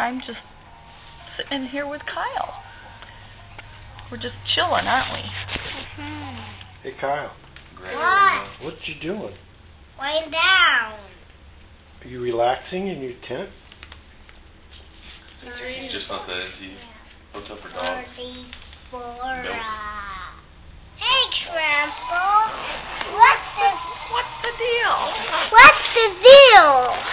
time just sitting in here with Kyle. We're just chilling, aren't we? Hey, Kyle. What? What you doing? Laying down. Are you relaxing in your tent? Just not the NT. What's up for dogs? Hey, Trample. What's the deal? What's the deal?